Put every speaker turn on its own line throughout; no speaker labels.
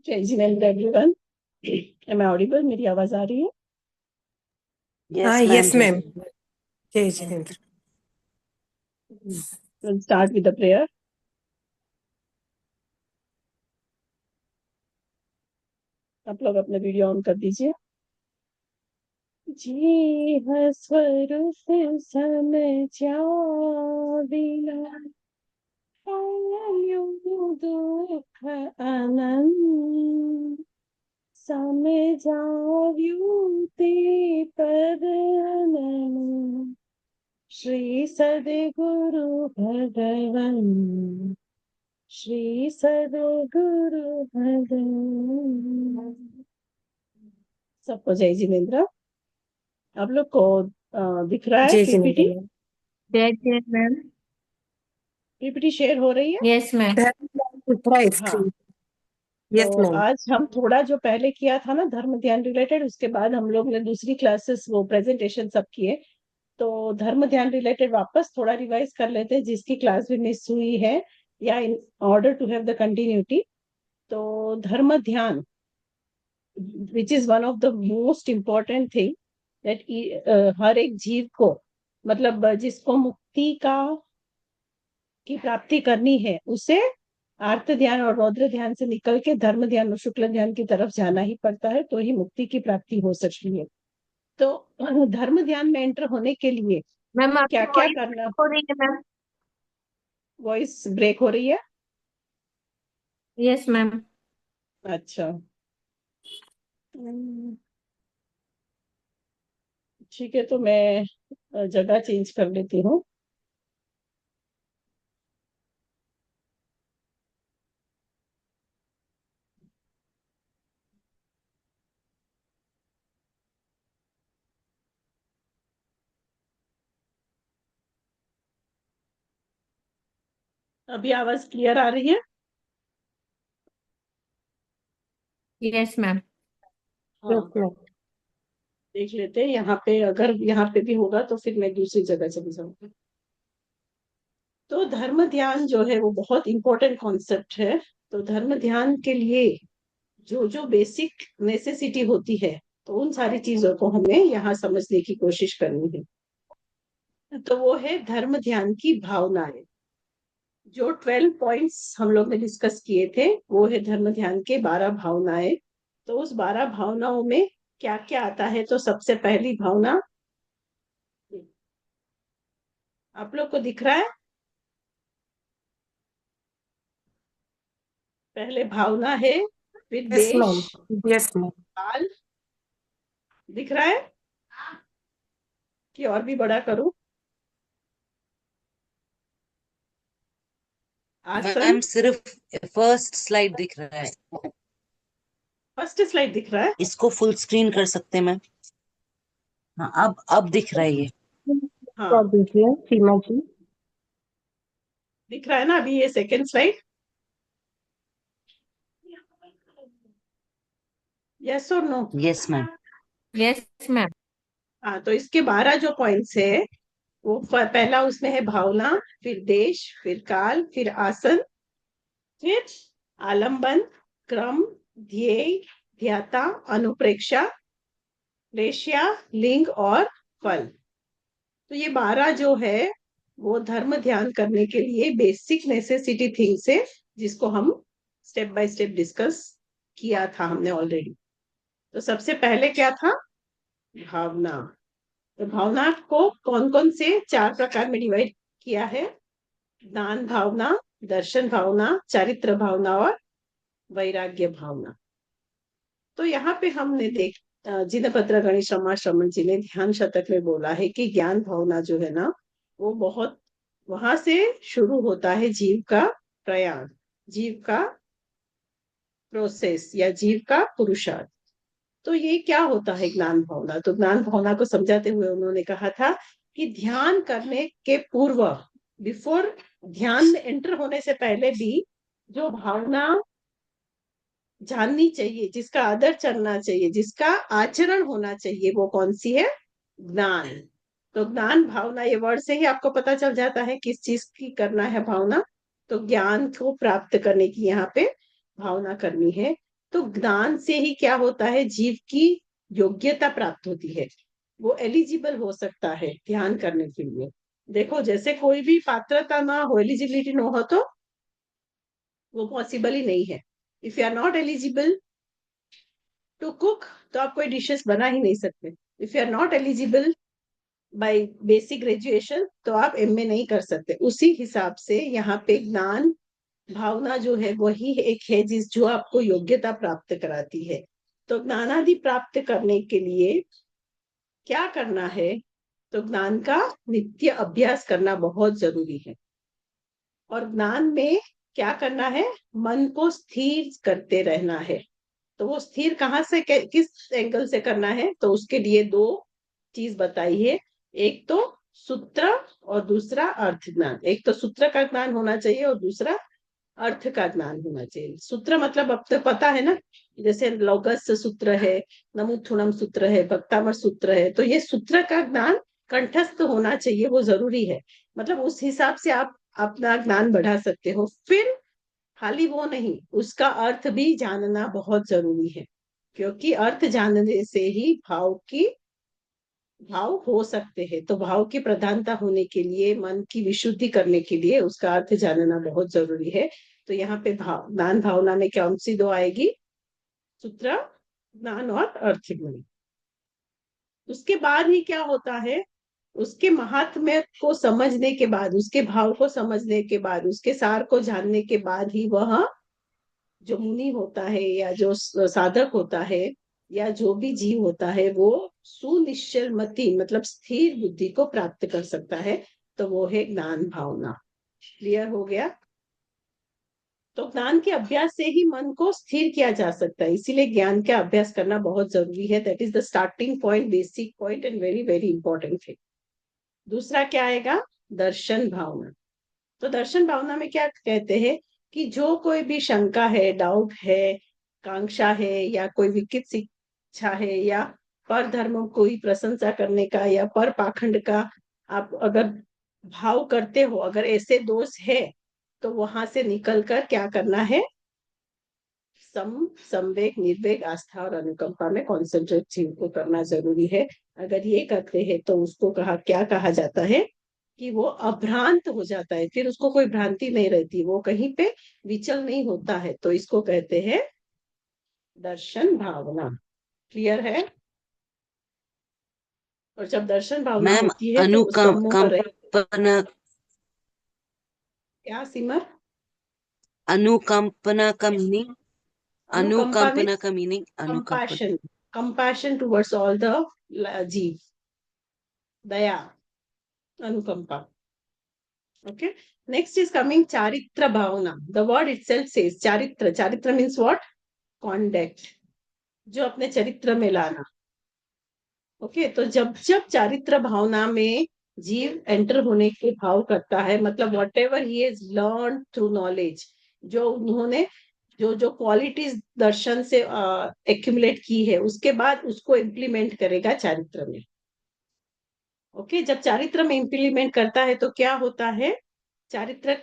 जय Jinendra everyone. Am I audible? मेरी आवाज आ रही है?
हाँ,
यस मैम।
Yes ma'am. जय Jinendra.
We'll start with the prayer. आप लोग अपना वीडियो ऑन कर दीजिए। जी हाँ स्वरूप समय बिना दुख आनंद समय ते पद अनंत श्री सद्गुरु भगवान श्री सद्गुरु भगवान। सबको जय जिनेंद्र। आप लोग को दिख रहा है
जय
पीपीटी?
जिनेंद्र मैम।
जय मैम।
पीपीटी शेयर हो रही है?
Yes ma'am.
हाँ,
यस
तो
मैम।
आज हम थोड़ा जो पहले किया था ना धर्म ध्यान रिलेटेड, उसके बाद हम लोग ने दूसरी क्लासेस वो प्रेजेंटेशन सब किए, तो धर्म ध्यान रिलेटेड वापस थोड़ा रिवाइज कर लेते हैं जिसकी क्लास भी मिस हुई है, या in order to have the continuity. तो dharma dhyan which is one of the most important thing that हर एक जीव को, मतलब जिसको मुक्ति की प्राप्ति करनी है, उसे आर्त ध्यान और रौद्र ध्यान से निकल के धर्म ध्यान और शुक्ल ध्यान की तरफ जाना ही पड़ता है, तो ही मुक्ति की प्राप्ति हो सकती है। तो धर्म ध्यान में एंटर होने के लिए
मैम
क्या
आपकी
क्या
वॉइस
करना?
हो रही है मैम।
वॉइस ब्रेक हो रही है?
Yes ma'am.
अच्छा, ठीक है, तो मैं जगह चेंज कर लेती हूँ। अभी आवाज क्लियर आ रही है?
Yes ma'am.
हाँ,
यस मैम।
देख लेते हैं यहाँ पे, अगर यहाँ पे भी होगा तो फिर मैं दूसरी जगह चली जाऊंगी। तो धर्म ध्यान जो है वो बहुत इंपॉर्टेंट कॉन्सेप्ट है। तो धर्म ध्यान के लिए जो जो बेसिक नेसेसिटी होती है, तो उन सारी चीजों को हमें यहाँ समझने की कोशिश करनी है। तो वो है धर्म ध्यान की भावनाएं। जो 12 पॉइंट्स हम लोग ने डिस्कस किए थे, वो है धर्म ध्यान के 12 भावनाएं। तो उस 12 भावनाओं में क्या क्या आता है? तो सबसे पहली भावना आप लोग को दिख रहा है? पहले भावना है, फिर
यस
देश,
मैम। Yes ma'am.
काल। दिख रहा है कि और भी बड़ा करूं? आसन।
मैम सिर्फ फर्स्ट स्लाइड दिख रहा है।
फर्स्ट स्लाइड दिख रहा है?
इसको फुल स्क्रीन कर सकते हैं मैम? हाँ, अब दिख रहा है ये।
हाँ,
कर दीजिए सीमा जी।
दिख रहा है ना अभी ये सेकंड स्लाइड? यस और no?
Yes ma'am.
Yes ma'am.
हाँ, तो इसके 12 जो पॉइंट्स है, वो पहला उसमें है भावना, फिर देश, फिर काल, फिर आसन, फिर आलंबन, क्रम, ध्येय, ध्याता, अनुप्रेक्षा, प्रेष्या, लिंग और फल। तो ये 12 जो है वो धर्म ध्यान करने के लिए बेसिक नेसेसिटी थिंग्स है, जिसको हम स्टेप बाय स्टेप डिस्कस किया था हमने ऑलरेडी। तो सबसे पहले क्या था? भावना। तो भावना को कौन कौन से 4 प्रकार में डिवाइड किया है? ज्ञान भावना, दर्शन भावना, चारित्र भावना और वैराग्य भावना। तो यहाँ पे हमने जिनपत्र गणेश रमा श्रमण जी ने ध्यान शतक में बोला है कि ज्ञान भावना जो है ना, वो बहुत वहां से शुरू होता है जीव का प्रयाण, जीव का प्रोसेस या जीव का पुरुषार्थ। तो ये क्या होता है ज्ञान भावना? तो ज्ञान भावना को समझाते हुए उन्होंने कहा था कि ध्यान करने के पूर्व, बिफोर ध्यान में एंटर होने से पहले भी जो भावना जाननी चाहिए, जिसका आदर चलना चाहिए, जिसका आचरण होना चाहिए, वो कौन सी है? ज्ञान। तो ज्ञान भावना, ये वर्ड से ही आपको पता चल जाता है किस चीज की करना है भावना। तो ज्ञान को प्राप्त करने की यहाँ पे भावना करनी है। तो ज्ञान से ही क्या होता है, जीव की योग्यता प्राप्त होती है, वो एलिजिबल हो सकता है ध्यान करने के लिए। देखो, जैसे कोई भी पात्रता ना हो, एलिजिबिलिटी ना हो, तो वो पॉसिबल ही नहीं है। If you are not eligible to cook, तो आप कोई डिशेस बना ही नहीं सकते। If you are not eligible by basic graduation, तो आप एमए नहीं कर सकते। उसी हिसाब से यहाँ पे ज्ञान भावना जो है वही एक है जिस जो आपको योग्यता प्राप्त कराती है। तो ज्ञानादि प्राप्त करने के लिए क्या करना है? तो ज्ञान का नित्य अभ्यास करना बहुत जरूरी है। और ज्ञान में क्या करना है? मन को स्थिर करते रहना है। तो वो स्थिर कहाँ से, किस एंगल से करना है? तो उसके लिए दो चीज बताई है। एक तो सूत्र और दूसरा अर्थ ज्ञान। एक तो सूत्र का ज्ञान होना चाहिए और दूसरा अर्थ का ज्ञान होना चाहिए। सूत्र मतलब अब तो पता है ना, जैसे लौगस सूत्र है, नमुथुणम सूत्र है, भक्तामर सूत्र है। तो ये सूत्र का ज्ञान कंठस्थ होना चाहिए, वो जरूरी है। मतलब उस हिसाब से आप अपना ज्ञान बढ़ा सकते हो। फिर खाली वो नहीं, उसका अर्थ भी जानना बहुत जरूरी है, क्योंकि अर्थ जानने से ही भाव हो सकते हैं। तो भाव की प्रधानता होने के लिए, मन की विशुद्धि करने के लिए उसका अर्थ जानना बहुत जरूरी है। तो यहाँ पे ज्ञान भावना में कौन सी दो आएगी? सूत्र ज्ञान और अर्थ ज्ञान। उसके बाद ही क्या होता है, उसके महात्म्य को समझने के बाद, उसके भाव को समझने के बाद, उसके सार को जानने के बाद ही वह जो मुनि होता है या जो साधक होता है या जो भी जीव होता है, वो सुनिश्चल मति मतलब स्थिर बुद्धि को प्राप्त कर सकता है। तो वो है ज्ञान भावना। क्लियर हो गया? तो ज्ञान के अभ्यास से ही मन को स्थिर किया जा सकता है, इसीलिए ज्ञान का अभ्यास करना बहुत जरूरी है। That is the starting point, basic point and very very important thing. दूसरा क्या आएगा? दर्शन भावना। तो दर्शन भावना में क्या कहते हैं कि जो कोई भी शंका है, डाउट है, कांक्षा है, या कोई विकित इच्छा है, या पर धर्म कोई प्रशंसा करने का या पर पाखंड का आप अगर भाव करते हो, अगर ऐसे दोष है, तो वहां से निकलकर क्या करना है? संवेग, निर्वेग, आस्था और अनुकंपा में कॉन्सेंट्रेट जीव को करना जरूरी है। अगर ये करते हैं तो उसको क्या कहा जाता है कि वो अभ्रांत हो जाता है। फिर उसको कोई भ्रांति नहीं रहती, वो कहीं पे विचल नहीं होता है। तो इसको कहते हैं दर्शन भावना। क्लियर है? और जब दर्शन भावना
मैम
होती है तो उसका मोह रहित।
अनुकंपना
क्या सिमर?
अनुकंपना का मीनिंग,
अनुकंपा
अनुकंपना
मीन्स
का मीनिंग अनुकंपन।
Compassion, compassion towards all the jeev, दया, अनुकंपा। Okay. Next is coming charitra bhavana. The word itself says charitra. Charitra means what? Conduct. जो अपने चरित्र में लाना। ओके, तो जब जब चारित्र भावना में जीव एंटर होने के भाव करता है, मतलब what ever he has learn through knowledge, जो उन्होंने जो जो क्वालिटीज दर्शन से एक्यूमुलेट की है, उसके बाद उसको इम्प्लीमेंट करेगा चारित्र में। ओके, जब चारित्र में इम्प्लीमेंट करता है तो क्या होता है? चारित्र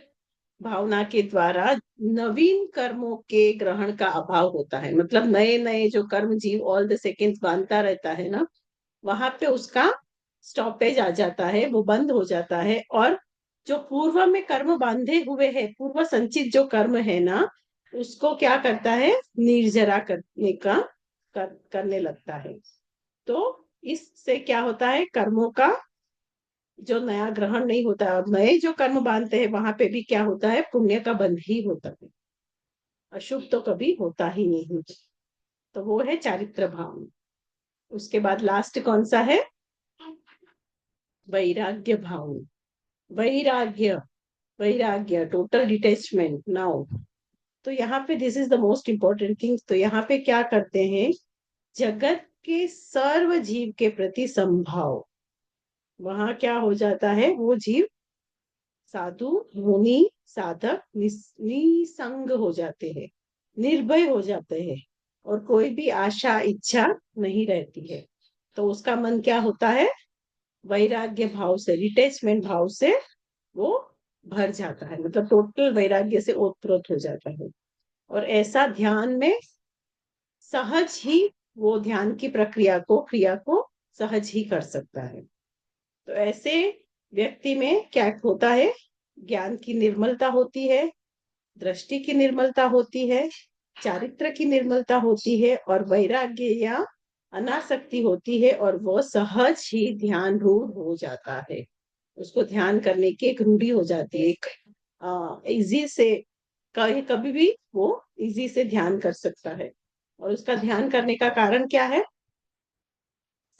भावना के द्वारा नवीन कर्मों के ग्रहण का अभाव होता है। मतलब नए नए जो कर्म जीव ऑल द सेकेंड्स बांधता रहता है ना, वहां पे उसका स्टॉपेज आ जाता है, वो बंद हो जाता है। और जो पूर्व में कर्म बांधे हुए है, पूर्व संचित जो कर्म है ना, उसको क्या करता है? निर्जरा करने का करने लगता है। तो इससे क्या होता है? कर्मों का जो नया ग्रहण नहीं होता, और नए जो कर्म बांधते हैं वहां पे भी क्या होता है? पुण्य का बंध ही होता है, अशुभ तो कभी होता ही नहीं। तो वो है चारित्र भाव। उसके बाद लास्ट कौन सा है? वैराग्य भाव। वैराग्य, वैराग्य टोटल डिटेचमेंट नाउ। तो यहाँ पे this is the most important thing. तो यहाँ पे क्या करते हैं? जगत के सर्व जीव के प्रति संभाव। वहां क्या हो जाता है? वो जीव साधु, मुनि, साधक निसंग हो जाते हैं। निर्भय हो जाते हैं और कोई भी आशा इच्छा नहीं रहती है। तो उसका मन क्या होता है? वैराग्य भाव से, डिटैचमेंट भाव से वो भर जाता है, मतलब टोटल वैराग्य से ओतप्रोत हो जाता है। और ऐसा ध्यान में सहज ही वो ध्यान की क्रिया को सहज ही कर सकता है। तो ऐसे व्यक्ति में क्या होता है? ज्ञान की निर्मलता होती है, दृष्टि की निर्मलता होती है, चारित्र की निर्मलता होती है और वैराग्य या अनासक्ति होती है, और वो सहज ही ध्यान रूढ़ हो जाता है। उसको ध्यान करने की एक रूढ़ी हो जाती है, एक इजी से, कभी भी वो इजी से ध्यान कर सकता है। और उसका ध्यान करने का कारण क्या है?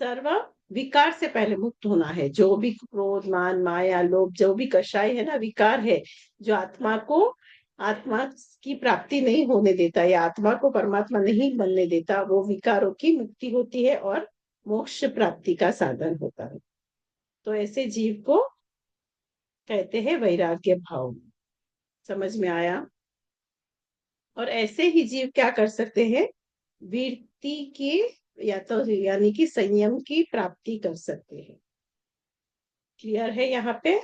सर्व विकार से पहले मुक्त होना है। जो भी क्रोध, मान, माया, लोभ, जो भी कषाय है ना, विकार है, जो आत्मा की प्राप्ति नहीं होने देता या आत्मा को परमात्मा नहीं बनने देता, वो विकारों की मुक्ति होती है और मोक्ष प्राप्ति का साधन होता है। तो ऐसे जीव को कहते हैं वैराग्य भाव। समझ में आया? और ऐसे ही जीव क्या कर सकते हैं? वीरति की, या तो यानी कि संयम की प्राप्ति कर सकते हैं। क्लियर है यहाँ पे?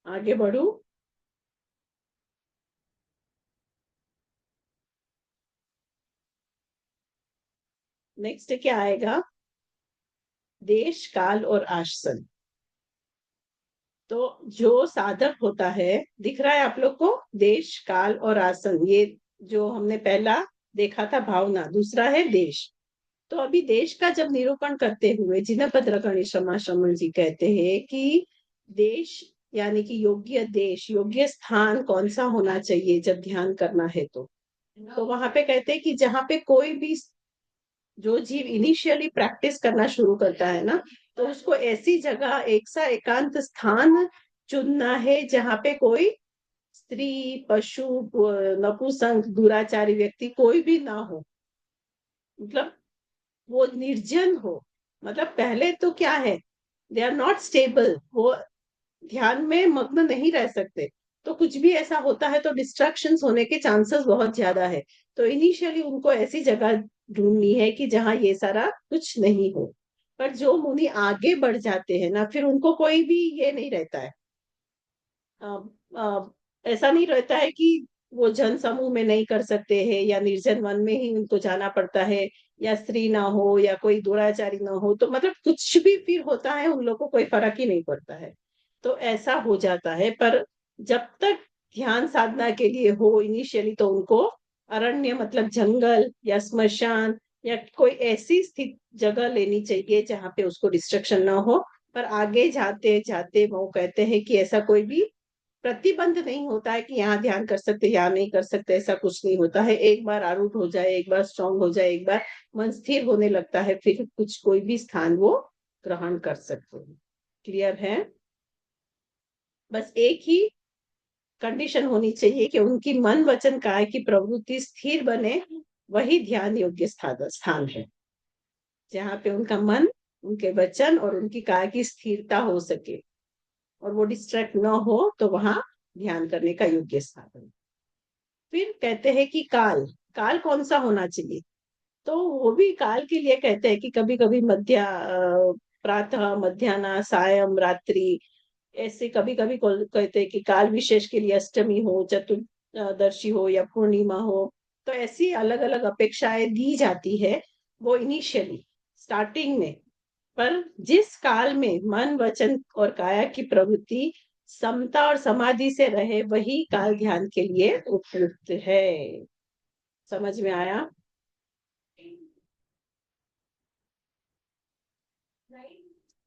आगे बढ़ू? नेक्स्ट क्या आएगा? देश, काल और आसन। तो जो साधक होता है, दिख रहा है आप लोग को? देश, काल और आसन, ये जो हमने पहला देखा था भावना, दूसरा है देश। तो अभी देश का जब निरूपण करते हुए जिनपद रकणी शर्मा जी कहते हैं कि देश यानी कि योग्य देश, योग्य स्थान कौन सा होना चाहिए जब ध्यान करना है। तो वहां पे कहते हैं कि जहाँ पे कोई भी, जो जीव इनिशियली प्रैक्टिस करना शुरू करता है ना, तो उसको ऐसी जगह, एक सा एकांत स्थान चुनना है जहाँ पे कोई स्त्री, पशु, नपुंसक, दुराचारी व्यक्ति कोई भी ना हो, मतलब वो निर्जन हो। मतलब पहले तो क्या है, दे आर नॉट स्टेबल, वो ध्यान में मग्न नहीं रह सकते। तो कुछ भी ऐसा होता है तो डिस्ट्रैक्शंस होने के चांसेस बहुत ज्यादा है। तो इनिशियली उनको ऐसी जगह ढूंढनी है कि जहाँ ये सारा कुछ नहीं हो। पर जो मुनि आगे बढ़ जाते हैं ना, फिर उनको कोई भी ये नहीं रहता है, अ, ऐसा नहीं रहता है कि वो जन समूह में नहीं कर सकते हैं या निर्जन वन में ही उनको जाना पड़ता है, या स्त्री ना हो या कोई दुराचारी ना हो, तो मतलब कुछ भी फिर होता है, उन लोगों को कोई फर्क ही नहीं पड़ता है। तो ऐसा हो जाता है। पर जब तक ध्यान साधना के लिए हो इनिशियली, तो उनको अरण्य मतलब जंगल या स्मशान या कोई ऐसी स्थित जगह लेनी चाहिए जहाँ पे उसको डिस्ट्रक्शन ना हो। पर आगे जाते जाते वो कहते हैं कि ऐसा कोई भी प्रतिबंध नहीं होता है कि यहाँ ध्यान कर सकते, यहाँ नहीं कर सकते, ऐसा कुछ नहीं होता है। एक बार आरूढ़ हो जाए, एक बार स्ट्रांग हो जाए, एक बार मन स्थिर होने लगता है, फिर कुछ कोई भी स्थान वो ग्रहण कर सकते हैं। क्लियर है? बस एक ही कंडीशन होनी चाहिए कि उनकी मन, वचन, काया की प्रवृत्ति स्थिर बने, वही ध्यान योग्य स्थान है, जहाँ पे उनका मन, उनके वचन और उनकी काया की स्थिरता हो सके और वो डिस्ट्रैक्ट ना हो, तो वहां ध्यान करने का योग्य स्थान। फिर कहते हैं कि काल, काल कौन सा होना चाहिए? तो वो भी काल के लिए कहते हैं कि कभी कभी प्रातः, मध्याह्न, सायं, रात्रि, ऐसे कभी कभी कहते हैं कि काल विशेष के लिए अष्टमी हो, चतुर्दशी हो या पूर्णिमा हो। तो ऐसी अलग अलग अपेक्षाएं दी जाती है वो इनिशियली स्टार्टिंग में। पर जिस काल में मन, वचन और काया की प्रवृत्ति समता और समाधि से रहे, वही काल ध्यान के लिए उपयुक्त है। समझ में आया?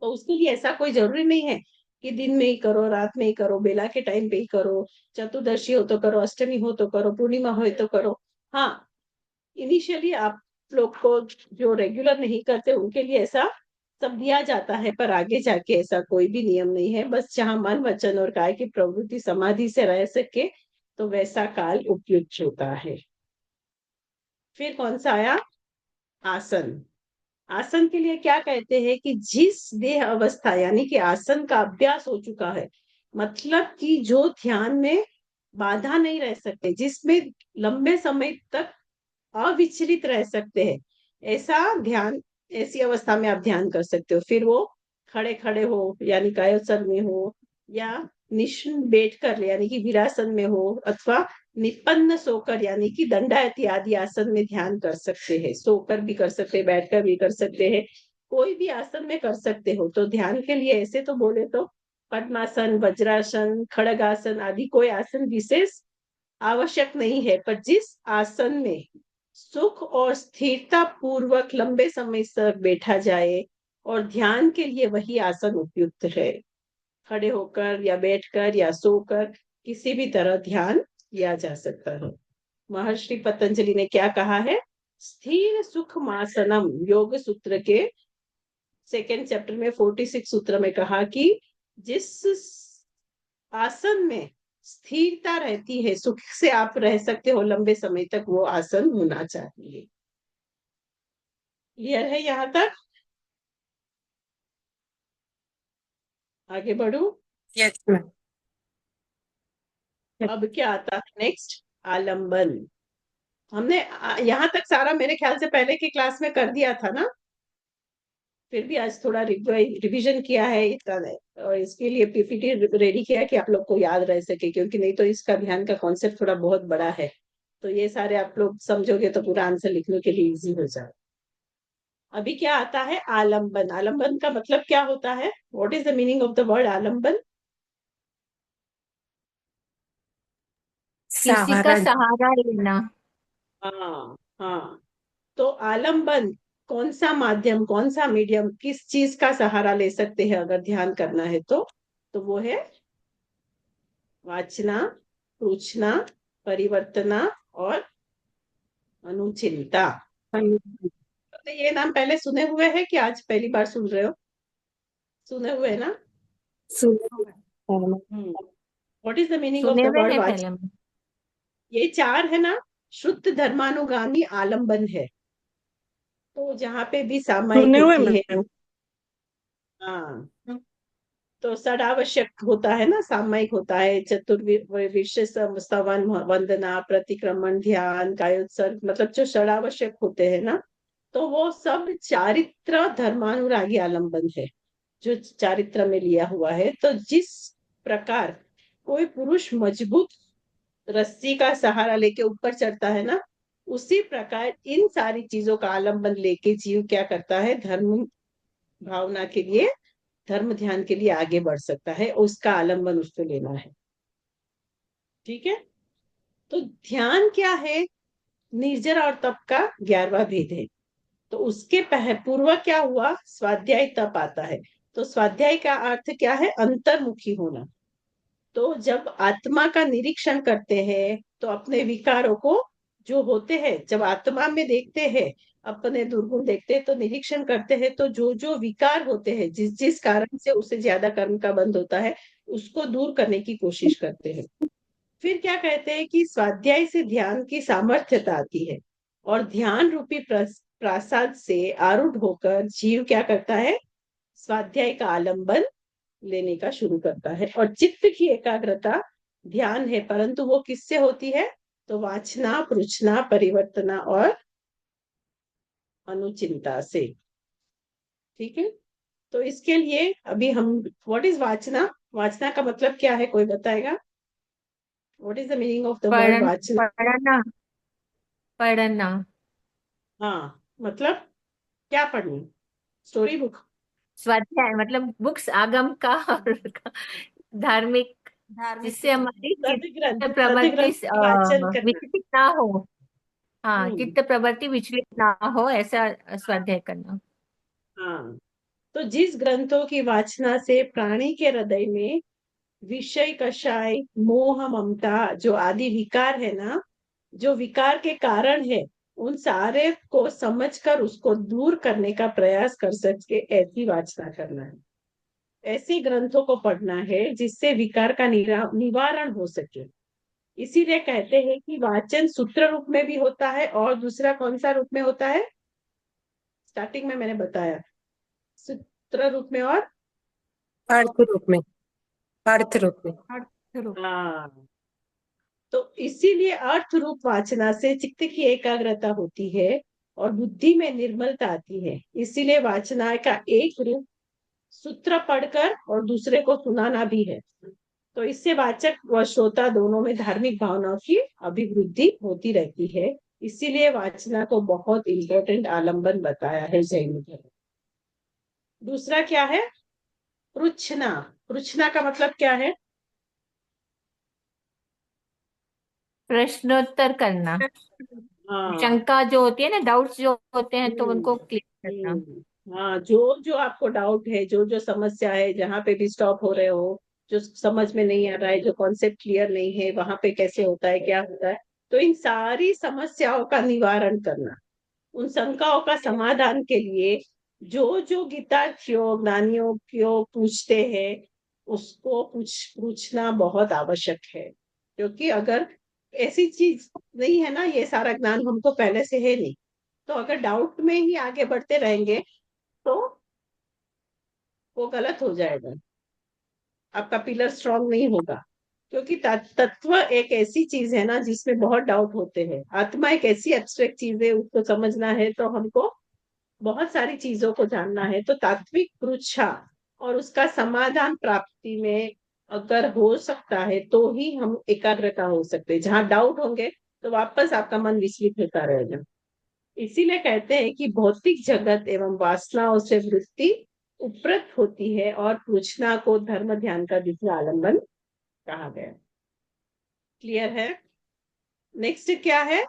तो उसके लिए ऐसा कोई जरूरी नहीं है कि दिन में ही करो, रात में ही करो, बेला के टाइम पे ही करो, चतुर्दशी हो तो करो, अष्टमी हो तो करो, पूर्णिमा हो तो करो। हाँ, इनिशियली आप लोग को जो रेगुलर नहीं करते उनके लिए ऐसा सब दिया जाता है, पर आगे जाके ऐसा कोई भी नियम नहीं है। बस जहाँ मन, वचन और काय की प्रवृत्ति समाधि से रह सके, तो वैसा काल उपयुक्त होता है। फिर कौन सा आया? आसन। आसन के लिए क्या कहते हैं कि जिस देह अवस्था यानी कि आसन का अभ्यास हो चुका है, मतलब कि जो ध्यान में बाधा नहीं रह सकते, जिसमें लंबे समय तक अविचलित रह सकते हैं, ऐसा ध्यान, ऐसी अवस्था में आप ध्यान कर सकते हो। फिर वो खड़े खड़े हो यानी कायोत्सर्ग में हो, या निश्चिंत बैठकर यानी कि वीरासन में हो, अथवा निपन्न सोकर यानी कि दंडायति आदि आसन में ध्यान कर सकते हैं। सोकर भी कर सकते हैं, बैठकर भी कर सकते हैं, कोई भी आसन में कर सकते हो। तो ध्यान के लिए ऐसे तो बोले तो पद्मासन, वज्रासन, खड़गासन आदि कोई आसन विशेष आवश्यक नहीं है, पर जिस आसन में सुख और स्थिरता पूर्वक लंबे समय तक बैठा जाए और ध्यान के लिए वही आसन उपयुक्त है। खड़े होकर या बैठकर या सोकर किसी भी तरह ध्यान किया जा सकता है। महर्षि पतंजलि ने क्या कहा है? स्थिर सुखमासनम, योग सूत्र के सेकेंड चैप्टर में 46 सूत्र में कहा कि जिस आसन में स्थिरता रहती है, सुख से आप रह सकते हो लंबे समय तक, वो आसन होना चाहिए। क्लियर है यहाँ तक? आगे बढ़ू?
Yes ma'am.
अब क्या आता है नेक्स्ट? आलंबन। हमने यहाँ तक सारा मेरे ख्याल से पहले की क्लास में कर दिया था ना, फिर भी आज थोड़ा रिवीजन किया है इतना, और इसके लिए पीपीटी रेडी किया कि आप लोग को याद रह सके, क्योंकि नहीं तो इसका ध्यान का कॉन्सेप्ट थोड़ा बहुत बड़ा है। तो ये सारे आप लोग समझोगे तो पूरा आंसर लिखने के लिए इजी हो जाए। अभी क्या आता है? आलंबन। आलंबन का मतलब क्या होता है? What is the meaning of the word आलंबन?
किसी का
सहारा।
सहारा लेना।
हाँ हाँ। तो आलंबन कौन सा माध्यम, कौन सा मीडियम, किस चीज का सहारा ले सकते हैं अगर ध्यान करना है तो वो है वाचना, पूछना, परिवर्तना और अनुचिंता। तो ये नाम पहले सुने हुए हैं कि आज पहली बार सुन रहे हो? सुने हुए है ना?
सुनो।
What is the meaning of
सुने
द
हुए
वर्ड
हैं
वाच?
पहले में।
ये चार है ना, शुद्ध धर्मानुगामी आलंबन है। तो जहाँ पे भी सामायिक
सुने हुए
होती है,
मैम।
हाँ, तो षडावश्यक होता है ना, सामायिक होता है, चतुर्विश स्तवन, वंदना, प्रतिक्रमण, ध्यान, कायोत्सर्ग, मतलब जो षडावश्यक होते हैं ना, तो वो सब चारित्र धर्मानुरागी आलंबन है, जो चारित्र में लिया हुआ है। तो जिस प्रकार कोई पुरुष मजबूत रस्सी का सहारा लेके ऊपर चढ़ता है ना, उसी प्रकार इन सारी चीजों का आलंबन लेके जीव क्या करता है? धर्म भावना के लिए, धर्म ध्यान के लिए आगे बढ़ सकता है, उसका आलंबन उसको लेना है। ठीक है? तो ध्यान क्या है? निर्जरा और तप का 11वां भेद है। तो उसके पूर्व क्या हुआ? स्वाध्याय तप आता है। तो स्वाध्याय का अर्थ क्या है? अंतर्मुखी होना। तो जब आत्मा का निरीक्षण करते हैं तो अपने विकारों को, जो होते हैं, जब आत्मा में देखते हैं, अपने दुर्गुण देखते हैं, तो निरीक्षण करते हैं, तो जो जो विकार होते हैं, जिस जिस कारण से उसे ज्यादा कर्म का बंध होता है, उसको दूर करने की कोशिश करते हैं। फिर क्या कहते हैं कि स्वाध्याय से ध्यान की सामर्थ्यता आती है, और ध्यान रूपी प्रासाद से आरूढ़ होकर जीव क्या करता है? स्वाध्याय का आलंबन लेने का शुरू करता है। और चित्त की एकाग्रता ध्यान है, परंतु वो किससे होती है? तो वाचना, पृछना, परिवर्तना और अनुचिंता से। ठीक है? तो इसके लिए अभी हम, व्हाट इज वाचना? वाचना का मतलब क्या है, कोई बताएगा? What is the meaning of the word
पढ़न
वाचना?
पढ़ना पढ़ना।
हाँ, मतलब क्या पढ़नी? Story book?
स्वाध्याय मतलब बुक्स आगम का और धार्मिक, जिससे हमारी चित्त प्रवृत्ति
सदग्रंथ की वाचन करना।
विचलित ना हो। हाँ,
हम्म।
चित्त प्रवृत्ति विचलित ना हो, ऐसा स्वाध्याय करना।
हाँ, तो जिस ग्रंथों की वाचना से प्राणी के हृदय में विषय कषाय, मोह, ममता, जो आदि विकार है ना, जो विकार के कारण है, उन सारे को समझकर उसको दूर करने का प्रयास कर सके, ऐसी वाचना करना है। ऐसे ग्रंथों को पढ़ना है जिससे विकार का निवारण हो सके। इसीलिए कहते हैं कि वाचन सूत्र रूप में भी होता है, और दूसरा कौन सा रूप में होता है? स्टार्टिंग में मैंने बताया, सूत्र रूप में और
अर्थ रूप में। अर्थ रूप में।
चलो।
हाँ, तो इसीलिए अर्थ रूप वाचना से चित्त की एकाग्रता होती है और बुद्धि में निर्मलता आती है। इसीलिए वाचना का एक रूप सूत्र पढ़कर और दूसरे को सुनाना भी है। तो इससे वाचक व श्रोता दोनों में धार्मिक भावनाओं की अभिवृद्धि होती रहती है। इसीलिए वाचना को बहुत इंपॉर्टेंट आलंबन बताया है जैन धर्म। दूसरा क्या है? पृच्छना। पृच्छना का मतलब क्या है?
प्रश्नोत्तर करना,
हाँ।
शंका जो होती है ना, डाउट्स जो होते हैं तो उनको क्लियर करना।
हाँ, जो जो आपको डाउट है, जो जो समस्या है, जहाँ पे भी स्टॉप हो रहे हो, जो समझ में नहीं आ रहा है, जो कॉन्सेप्ट क्लियर नहीं है, वहां पे कैसे होता है, क्या होता है, तो इन सारी समस्याओं का निवारण करना, उन शंकाओं का समाधान के लिए जो जो गीतार्थियों ज्ञानियों को पूछते हैं, उसको पूछना बहुत आवश्यक है। क्योंकि अगर ऐसी चीज नहीं है ना, ये सारा ज्ञान हमको पहले से है नहीं, तो अगर डाउट में ही आगे बढ़ते रहेंगे तो वो गलत हो जाएगा, आपका पिलर स्ट्रांग नहीं होगा। क्योंकि तत्व एक ऐसी चीज है ना जिसमें बहुत डाउट होते हैं। आत्मा एक ऐसी एब्स्ट्रैक्ट चीज है, उसको समझना है तो हमको बहुत सारी चीजों को जानना है। तो तात्विक पृच्छा और उसका समाधान प्राप्ति में अगर हो सकता है तो ही हम एकाग्रता हो सकते हैं। जहाँ डाउट होंगे तो वापस आपका मन विचलित होता रहेगा। इसीलिए कहते हैं कि भौतिक जगत एवं वासनाओं से वृत्ति उपरत होती है और पूछना को धर्म ध्यान का दूसरा आलंबन कहा गया। क्लियर है? नेक्स्ट क्या है?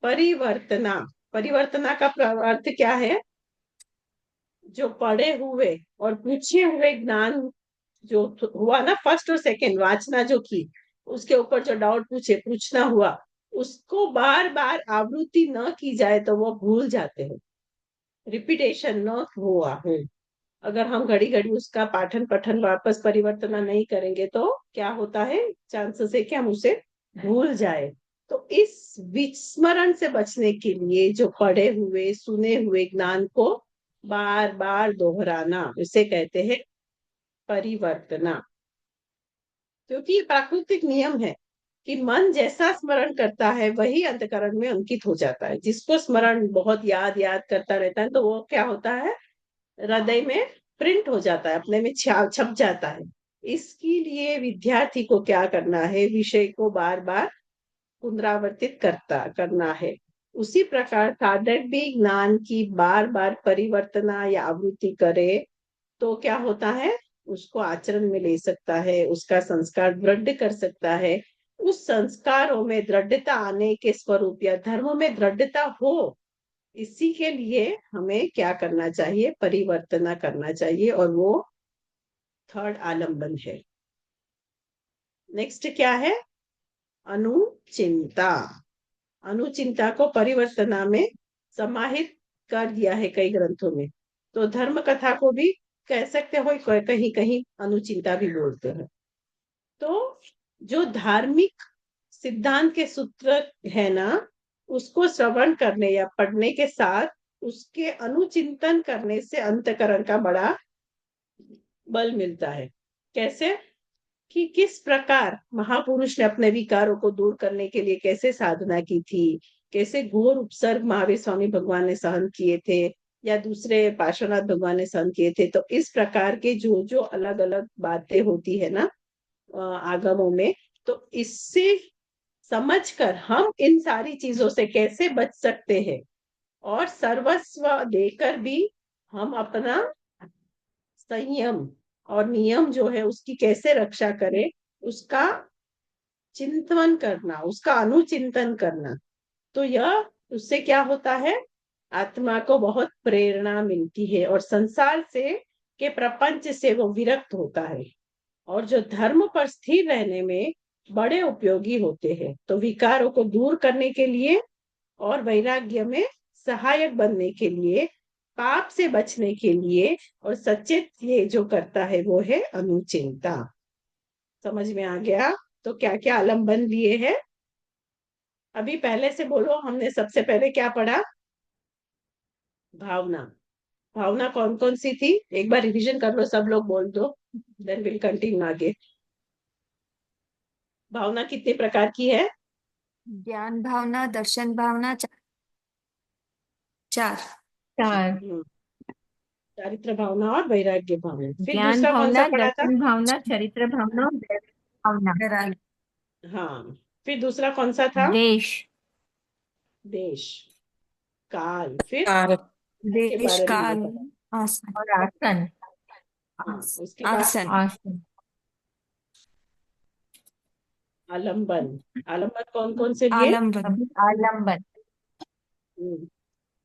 परिवर्तना। परिवर्तना का अर्थ क्या है? जो पढ़े हुए और पूछे हुए ज्ञान जो हुआ ना, फर्स्ट और सेकंड वाचना जो की, उसके ऊपर जो डाउट पूछना हुआ, उसको बार बार आवृत्ति न की जाए तो वो भूल जाते हैं। रिपीटेशन न हुआ है। अगर हम घड़ी घड़ी उसका पाठन पठन वापस परिवर्तन नहीं करेंगे तो क्या होता है, चांसेस है कि हम उसे भूल जाए। तो इस विस्मरण से बचने के लिए जो पढ़े हुए सुने हुए ज्ञान को बार बार दोहराना, उसे कहते हैं परिवर्तना। क्योंकि ये प्राकृतिक नियम है कि मन जैसा स्मरण करता है वही अंतकरण में अंकित हो जाता है। जिसको स्मरण बहुत याद याद करता रहता है तो वो क्या होता है, हृदय में प्रिंट हो जाता है, अपने में छप जाता है। इसके लिए विद्यार्थी को क्या करना है, विषय को बार बार पुनरावर्तित करना है। उसी प्रकार साधक भी ज्ञान की बार बार परिवर्तना या आवृत्ति करे तो क्या होता है, उसको आचरण में ले सकता है, उसका संस्कार दृढ़ कर सकता है। उस संस्कारों में दृढ़ता आने के स्वरूप या धर्म में दृढ़ता हो, इसी के लिए हमें क्या करना चाहिए, परिवर्तन करना चाहिए, और वो थर्ड आलंबन है। नेक्स्ट क्या है? अनुचिंता। अनुचिंता को परिवर्तना में समाहित कर दिया है कई ग्रंथों में। तो धर्म कथा को भी कह सकते हो, कहीं कहीं अनुचिंता भी बोलते हैं। तो जो धार्मिक सिद्धांत के सूत्र है ना, उसको श्रवण करने या पढ़ने के साथ उसके अनुचिंतन करने से अंतकरण का बड़ा बल मिलता है। कैसे? कि किस प्रकार महापुरुष ने अपने विकारों को दूर करने के लिए कैसे साधना की थी, कैसे घोर उपसर्ग महावीर स्वामी भगवान ने सहन किए थे या दूसरे पार्श्वनाथ भगवान ने सहन किए थे। तो इस प्रकार के जो जो अलग अलग बातें होती है ना आगमों में, तो इससे समझकर हम इन सारी चीजों से कैसे बच सकते हैं और सर्वस्व देकर भी हम अपना संयम और नियम जो है उसकी कैसे रक्षा करें, उसका चिंतन करना, उसका अनुचिंतन करना। तो यह उससे क्या होता है, आत्मा को बहुत प्रेरणा मिलती है और संसार से के प्रपंच से वो विरक्त होता है और जो धर्म पर स्थिर रहने में बड़े उपयोगी होते हैं। तो विकारों को दूर करने के लिए और वैराग्य में सहायक बनने के लिए, पाप से बचने के लिए और सचेत ये जो करता है वो है अनुचिंता। समझ में आ गया? तो क्या क्या आलंबन लिए हैं अभी पहले से बोलो। हमने सबसे पहले क्या पढ़ा? भावना। भावना कौन कौन सी थी, एक बार रिवीजन कर लो, सब लोग बोल दो, देन विल कंटिन्यू आगे। भावना कितने प्रकार की है?
ज्ञान भावना, दर्शन भावना, चार।
चार।
हम्म, चारित्र भावना और वैराग्य भावना। फिर
ज्ञान
दूसरा कौन सा
भावना,
पढ़ा था?
दर्शन भावना, चरित्र भावना और वैराग्य भावना।
वैराग्य।
हाँ, फिर दूसरा कौन सा था?
देश।
देश, काल, फिर
काल,
के
देश,
बारे में नहीं
काल,
पता।
आसन।
और आसन।
हाँ, उसके बाद
आसन।
आसन।
आलंबन। आलंबन कौन कौन से लिए?
आलम्बन।
अभी आलम्बन।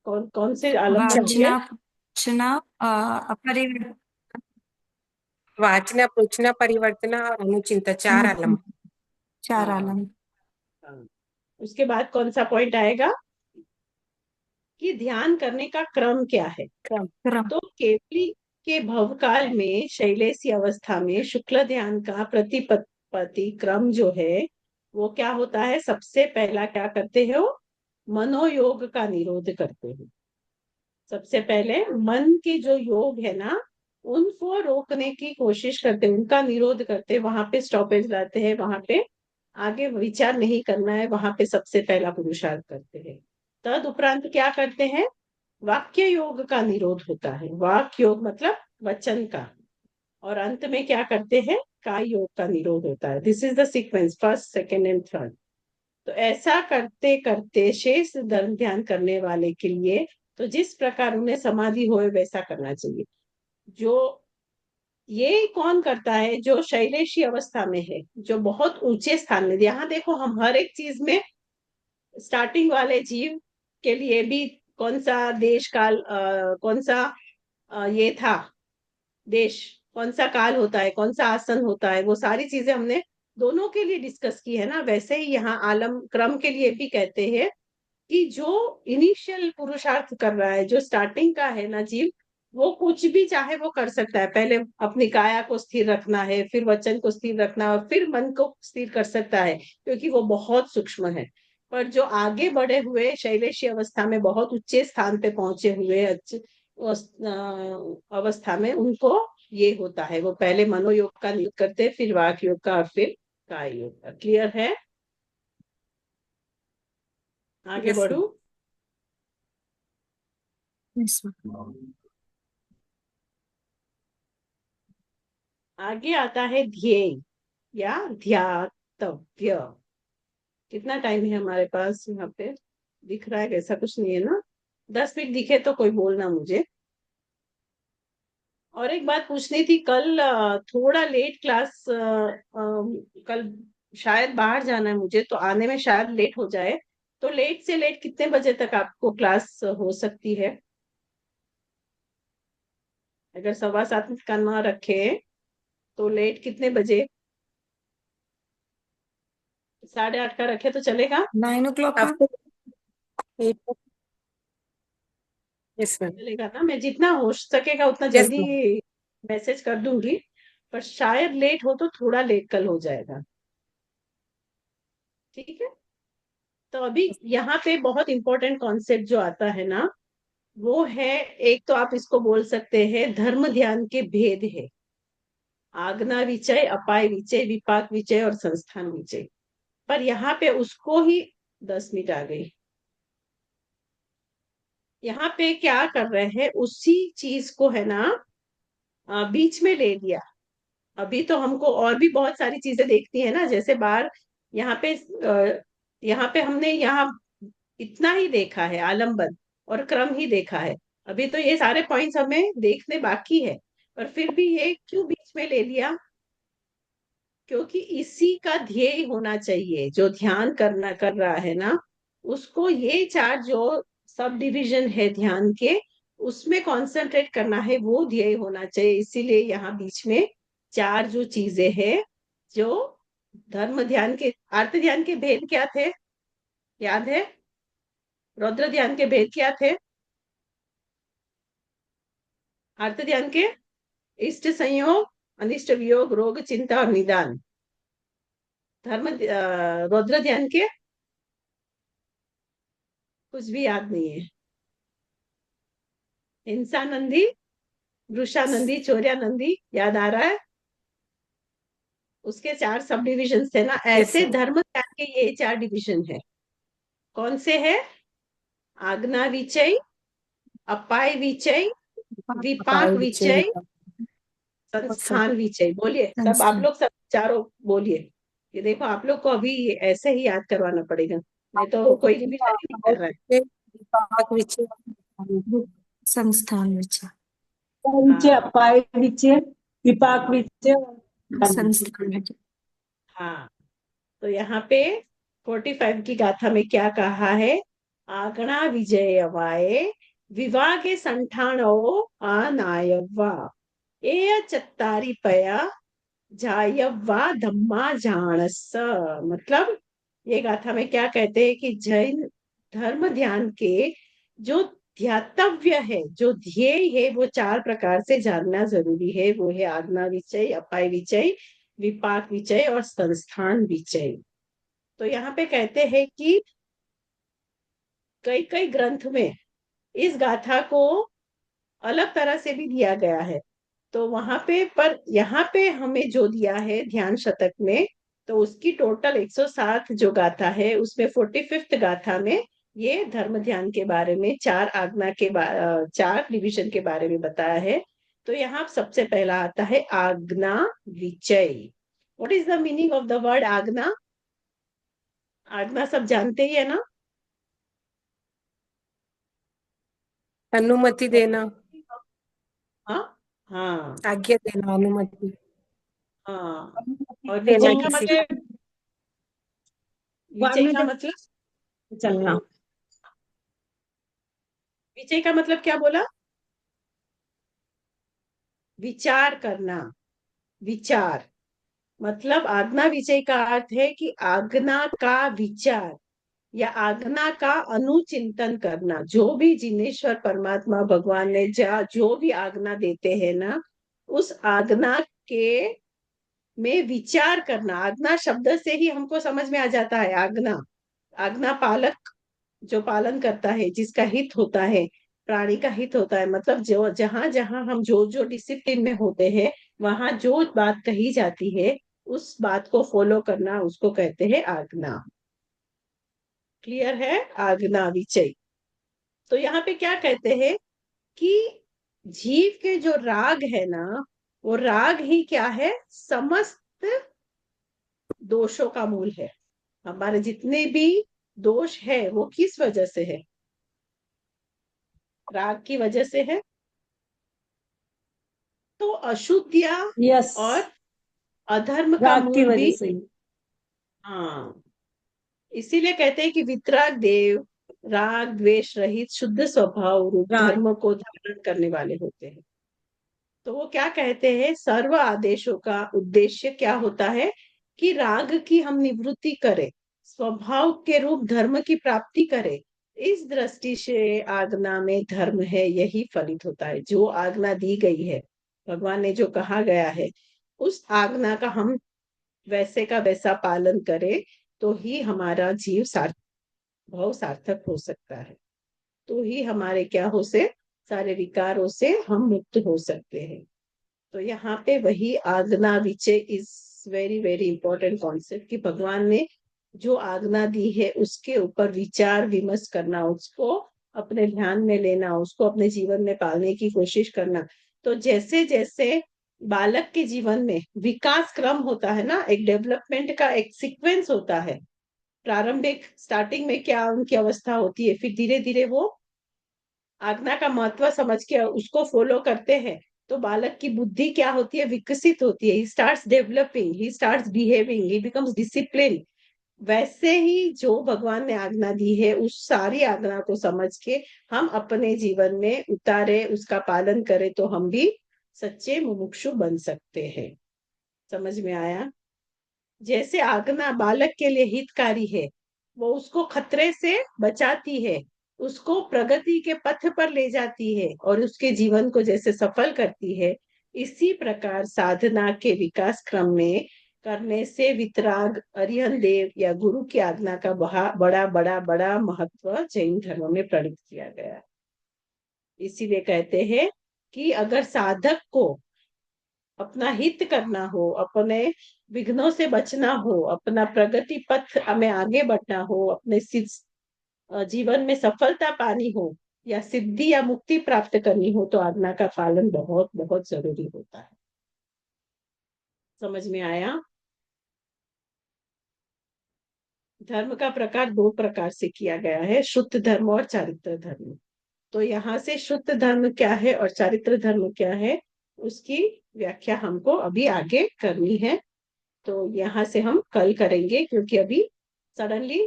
कौन कौन से आलंबन लिए?
वाचना, पूछना, अपरिवर्तन।
वाचना, पृच्छना, परिवर्तना और अनुचिंता, चार आलम।
चार
हाँ,
आलम।
हाँ। उसके बाद कौन सा पॉइंट आएगा कि ध्यान करने का क्रम क्या है?
क्रम।
क्रम।
तो केवली के भवकाल में शैलेशी अवस्था में शुक्ल ध्यान का प्रतिपत्ति क्रम जो है वो क्या होता है? सबसे पहला क्या करते हो? मनोयोग का निरोध करते हो। सबसे पहले मन के जो योग है ना उनको रोकने की कोशिश करते हैं, उनका निरोध करते हैं, वहां पे स्टॉपेज लाते हैं, वहां पे आगे विचार नहीं करना है, वहां पे सबसे पहला पुरुषार्थ करते हैं। तद उपरांत क्या करते हैं? वाक्य योग का निरोध होता है। वाक्य योग मतलब वचन का। और अंत में क्या करते हैं? काय योग का निरोध होता है। This is the sequence, first, second and third. तो ऐसा करते करते शेष धर्म ध्यान करने वाले के लिए तो जिस प्रकार उन्हें समाधि होए वैसा करना चाहिए। जो ये कौन करता है? जो शैलेशी अवस्था में है, जो बहुत ऊंचे स्थान में। यहाँ देखो, हम हर एक चीज में स्टार्टिंग वाले जीव के लिए भी कौन सा देश काल, कौन सा ये था देश, कौन सा काल होता है, कौन सा आसन होता है, वो सारी चीजें हमने दोनों के लिए डिस्कस की है ना। वैसे ही यहाँ आलम क्रम के लिए भी कहते हैं कि जो इनिशियल पुरुषार्थ कर रहा है, जो स्टार्टिंग का है ना जीव, वो कुछ भी चाहे वो कर सकता है। पहले अपनी काया को स्थिर रखना है, फिर वचन को स्थिर रखना है, फिर मन को स्थिर कर सकता है, क्योंकि वो बहुत सूक्ष्म है। पर जो आगे बढ़े हुए शैलेशी अवस्था में बहुत उच्चे स्थान पे पहुंचे हुए अच्छे अवस्था में उनको ये होता है, वो पहले मनोयोग का नियुक्त करते हैं, फिर वाक योग का और फिर काय योग का। क्लियर है? आगे
Yes,
बढ़ू?
Yes,
आगे आता है ध्येय या ध्यातव्य। कितना टाइम है हमारे पास? यहाँ पे दिख रहा है? ऐसा कुछ नहीं है ना? 10 मिनट दिखे तो कोई बोलना मुझे। और एक बात पूछनी थी, कल थोड़ा लेट क्लास, कल शायद बाहर जाना है मुझे, तो आने में शायद लेट हो जाए। तो लेट से लेट कितने बजे तक आपको क्लास हो सकती है? अगर 7:15 का ना रखे तो लेट कितने बजे? 8:30 का रखे तो चलेगा?
9 o'clock का।
after 8. Yes, ma'am.
चलेगा ना? मैं जितना हो सकेगा उतना
Yes,
जल्दी
ma'am.
मैसेज कर दूंगी। पर शायद लेट हो तो थोड़ा लेट कल हो जाएगा। ठीक है? तो अभी यहाँ पे बहुत इंपॉर्टेंट कॉन्सेप्ट जो आता है ना वो है, एक तो आप इसको बोल सकते हैं धर्म ध्यान के भेद है। आज्ञा विचय, अपाय विचय, विपाक विचय और संस्थान विचय। पर यहाँ पे उसको ही 10 मिनट आ गई। यहाँ पे क्या कर रहे हैं, उसी चीज को है ना बीच में ले लिया। अभी तो हमको और भी बहुत सारी चीजें देखती है ना, जैसे बाहर यहाँ पे हमने यहाँ इतना ही देखा है, आलम्बन और क्रम ही देखा है। अभी तो ये सारे पॉइंट्स हमें देखने बाकी है। पर फिर भी ये क्यों बीच में ले लिया? क्योंकि इसी का ध्येय होना चाहिए। जो ध्यान करना कर रहा है ना उसको ये चार जो सब डिविजन है ध्यान के उसमें कंसंट्रेट करना है, वो ध्येय होना चाहिए। इसीलिए यहाँ बीच में चार जो चीजें हैं, जो धर्म ध्यान के, अर्थ ध्यान के भेद क्या थे याद है? रौद्र ध्यान के भेद क्या थे? अर्थ ध्यान के इष्ट संयोग, अनिष्ट वियोग, रोग चिंता और निदान। रौद्र ध्यान के कुछ भी याद नहीं है। हिंसानंदी, वृषानंदी, चौर्यानंदी याद आ रहा है? उसके 4 सब डिविजन थे ना,
यस
ऐसे
सर।
धर्म ज्ञान के ये 4 डिविजन है। कौन से है? आज्ञा विचय, अपाय विचय, विपाक विचय, संस्थान विचय। बोलिए सब, आप
संस्थान।
लोग सब चारों बोलिए। ये देखो आप लोग को अभी ऐसे ही याद करवाना पड़ेगा, नहीं तो कोई रिविजन ही नहीं कर रहा है।
विभाग विचय
संस्थान विचय।
विचय,
हाँ
अपाय विचय, विपाक विचय,
संस्थान विचय।
हाँ। तो यहाँ पे 45 की गाथा में क्या कहा है? आगणा विजय अवाये विवागे संठाणो आनायवा एय चत्तारी पया जायवा धम्मा जानस। मतलब ये गाथा में क्या कहते हैं कि जैन धर्म ध्यान के जो ध्यातव्य है, जो ध्येय है, वो 4 प्रकार से जानना जरूरी है। वो है आज्ञा विचय, अपाय विचय, विपाक विचय और संस्थान विचय। तो यहाँ पे कहते हैं कि कई कई ग्रंथ में इस गाथा को अलग तरह से भी दिया गया है। तो वहां पे, पर यहाँ पे हमें जो दिया है ध्यान शतक में, तो उसकी टोटल 107 जो गाथा है, उसमें 45th गाथा में ये धर्म ध्यान के बारे में 4 आज्ञा के 4 डिविजन के बारे में बताया है। तो यहाँ सबसे पहला आता है आज्ञा विचय। What is the meaning of the word agya? आज्ञा सब जानते ही है ना?
अनुमति देना,
हाँ हाँ
आज्ञा देना, अनुमति
हाँ। और
देना
विजय का
किसी
मतलब,
को।
विजय का मतलब,
चलना।
विजय का मतलब क्या बोला? विचार करना। विचार मतलब आज्ञा विजय का अर्थ है कि आज्ञा का विचार या आज्ञा का अनुचिंतन करना। जो भी जिनेश्वर परमात्मा भगवान ने जो भी आज्ञा देते हैं ना, उस आज्ञा के में विचार करना। आज्ञा शब्द से ही हमको समझ में आ जाता है आज्ञा। आज्ञा पालक जो पालन करता है, जिसका हित होता है, प्राणी का हित होता है। मतलब जो जहां जहां हम जो जो डिसिप्लिन में होते हैं, वहां जो बात कही जाती है, उस बात को फॉलो करना, उसको कहते हैं आज्ञा। क्लियर है? आज्ञा विचय। तो यहाँ पे क्या कहते हैं कि जीव के जो राग है ना, वो राग ही क्या है? समस्त दोषों का मूल है। हमारे जितने भी दोष है वो किस वजह से है? राग की वजह से है। तो अशुद्धियां
यस,
और अधर्म का
राग की
मूल
वजह
भी,
से।
हाँ, इसीलिए कहते हैं कि वितराग देव राग द्वेष रहित शुद्ध स्वभाव रूप
राग।
धर्म को धारण करने वाले होते हैं। तो वो क्या कहते हैं? सर्व आदेशों का उद्देश्य क्या होता है? कि राग की हम निवृत्ति करें, स्वभाव के रूप धर्म की प्राप्ति करें। इस दृष्टि से आज्ञा में धर्म है, यही फलित होता है। जो आज्ञा दी गई है, भगवान ने जो कहा गया है, उस आज्ञा का हम वैसे का वैसा पालन करें, तो ही हमारा जीव भाव सार्थक हो सकता है। तो ही हमारे क्या हो से सारे विकारों से हम मुक्त हो सकते हैं। तो यहाँ पे वही agya vichay is very very important concept, कि भगवान ने जो आज्ञा दी है उसके ऊपर विचार विमर्श करना, उसको अपने ध्यान में लेना, उसको अपने जीवन में पालने की कोशिश करना। तो जैसे जैसे बालक के जीवन में विकास क्रम होता है ना, एक डेवलपमेंट का एक सीक्वेंस होता है। प्रारंभिक स्टार्टिंग में क्या उनकी अवस्था होती है, फिर धीरे धीरे वो आज्ञा का महत्व समझ के उसको फॉलो करते हैं। तो बालक की बुद्धि क्या होती है? विकसित होती है। He starts developing, he starts behaving, he becomes discipline. वैसे ही जो भगवान ने आज्ञा दी है, उस सारी आज्ञा को समझ के हम अपने जीवन में उतारे, उसका पालन करें, तो हम भी सच्चे मुमुक्षु बन सकते हैं। समझ में आया? जैसे आज्ञा बालक के लिए हितकारी है, वो उसको खतरे से बचाती है, उसको प्रगति के पथ पर ले जाती है और उसके जीवन को जैसे सफल करती है, इसी प्रकार साधना के विकास क्रम में करने से वितराग, अरिहंत देव या गुरु की आज्ञा का बड़ा बड़ा बड़ा महत्व जैन धर्म में प्रणीत किया गया है। इसीलिए कहते हैं कि अगर साधक को अपना हित करना हो, अपने विघ्नों से बचना हो, अपना प्रगति पथ में आगे बढ़ना हो, अपने जीवन में सफलता पानी हो, या सिद्धि या मुक्ति प्राप्त करनी हो, तो आज्ञा का पालन बहुत बहुत जरूरी होता है। समझ में आया? धर्म का प्रकार दो प्रकार से किया गया है, शुद्ध धर्म और चारित्र धर्म। तो यहाँ से शुद्ध धर्म क्या है और चारित्र धर्म क्या है, उसकी व्याख्या हमको अभी आगे करनी है। तो यहाँ से हम कल करेंगे, क्योंकि अभी सडनली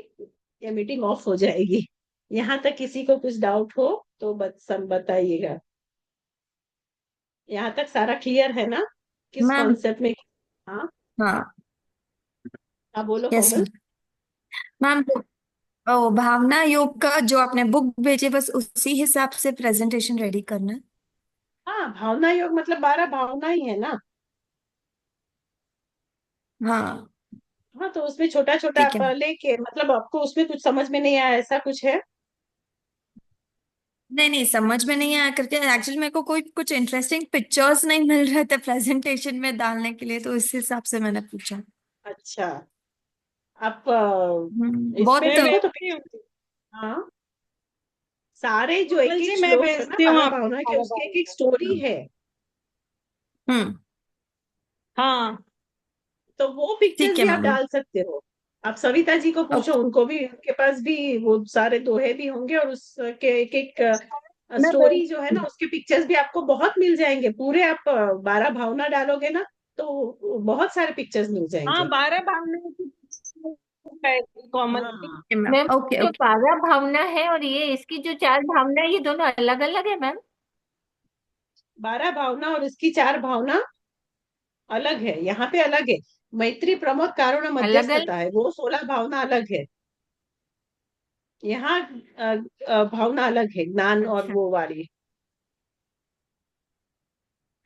ये मीटिंग ऑफ हो जाएगी। यहाँ तक किसी को कुछ डाउट हो तो बताइएगा। यहाँ तक सारा क्लियर है ना, किस
मैम।
कॉन्सेप्ट में? हाँ
हाँ,
हाँ, बोलो
यस
कोमल।
मैम। ओ, भावना योग का जो आपने बुक भेजे, बस उसी हिसाब से प्रेजेंटेशन रेडी करना है।
हाँ, भावना योग मतलब 12 भावना ही है ना।
हाँ,
हाँ, तो उसमें छोटा छोटा
ठीक
आप
है।
लेके, मतलब आपको उसमें कुछ समझ में नहीं आया ऐसा कुछ है?
नहीं नहीं, समझ में नहीं आया करके एक्चुअली मेरे को कोई कुछ इंटरेस्टिंग पिक्चर्स नहीं मिल रहे थे प्रेजेंटेशन में डालने के लिए, तो इस हिसाब से मैंने पूछा।
अच्छा, आप
बहुत
इसमें देखो तो
भेजती हूँ।
हाँ, सारे जो एक
कोमल जी,
एक
मैं
श्लोक है ना
भेजती हूँ
12
आपको।
भावना के, उसकी एक एक स्टोरी है।
हम्म
हाँ,
तो वो
ठीक
पिक्चर्स
है
भी आप
मैम।
डाल सकते हो। आप सविता जी को पूछो,
ओके।
उनको भी, उनके पास भी वो सारे दोहे भी होंगे, और उसके एक एक
मैं
स्टोरी जो है
भेजती
ना,
हूँ।
उसके पिक्चर्स भी आपको बहुत मिल जाएंगे। पूरे आप 12 भावना डालोगे ना, तो बहुत सारे पिक्चर्स मिल
हाँ,
जाएंगे।
12 भावनाएं कोमल जी।
हाँ
मैम
मैम
ओके
जो
ओके।
12 भावना है और ये इसकी जो 4 भावना है, ये दोनों अलग अलग है मैम?
12 भावना और इसकी 4 भावना अलग है, यहाँ पे अलग है। मैत्री, प्रमोद, कारुण्य,
अलग अलग।
मध्यस्थता है, वो 16 भावना अलग है। यहाँ भावना अलग है, ज्ञान और
अच्छा,
वो वाली।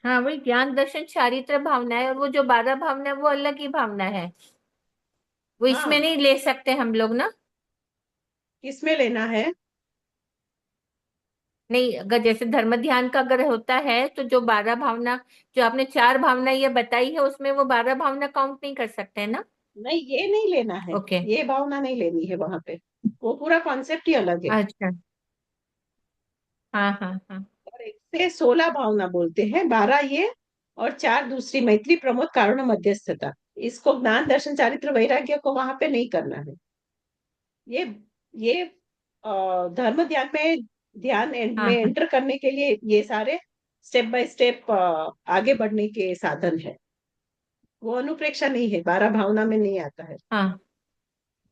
हाँ वही ज्ञान दर्शन चारित्र भावना है, और वो जो 12 भावना है वो अलग ही भावना है। वो इसमें
हाँ,
नहीं ले सकते हम लोग ना?
किसमें लेना है?
नहीं, अगर जैसे धर्म ध्यान का अगर होता है, तो जो 12 भावना, जो आपने 4 भावना ये बताई है, उसमें वो 12 भावना काउंट नहीं कर सकते हैं ना?
नहीं, ये नहीं लेना है,
ओके।
ये भावना नहीं लेनी है वहां पे। वो पूरा कॉन्सेप्ट ही अलग है।
अच्छा। हाँ हाँ हाँ।
और एक से 16 भावना बोलते हैं, 12 ये और 4 दूसरी, मैत्री, प्रमोद, कारुण्य, मध्यस्थता। इसको ज्ञान दर्शन चारित्र वैराग्य को वहां पे नहीं करना है। ये ये धर्म ध्यान में, ध्यान में
हाँ हाँ
एंटर करने के लिए ये सारे स्टेप बाय स्टेप आगे बढ़ने के साधन है। वो अनुप्रेक्षा नहीं है, 12 भावना में नहीं आता है।
हाँ,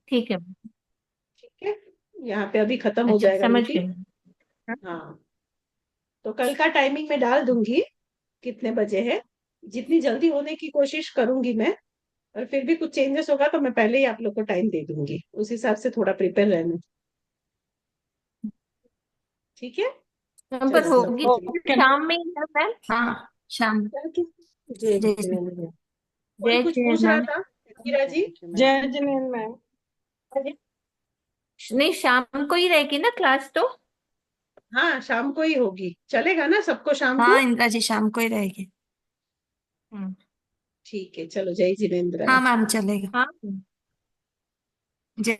ठीक है।
ठीक है, यहाँ पे अभी खत्म हो
अच्छा,
जाएगा
समझ
मीटिंग।
गए। हाँ
हाँ, तो कल का टाइमिंग में डाल दूंगी, कितने बजे है। जितनी जल्दी होने की कोशिश करूंगी मैं, और फिर भी कुछ चेंजेस होगा तो मैं पहले ही आप लोग को टाइम दे दूंगी, उस हिसाब से थोड़ा प्रिपेयर रहना। ठीक है,
यहाँ पर
चलो
होगी
रखो जी।
तो शाम में ही है मैम?
हाँ, शाम।
जी
जय
जी
श्री।
कोई
जय
कुछ
जय
पूछ रहा
मैम।
था? मीरा जी?
जय जिनेन्द्र मैम।
नहीं, शाम को ही रहेगी ना क्लास तो?
हाँ, शाम को ही होगी, चलेगा ना सबको शाम को?
हाँ इंदिरा जी, शाम को ही रहेगी।
हम्म।
ठीक है, चलो, जय जिनेन्द्र।
हाँ मैम, चलेगा।
हाँ।
जय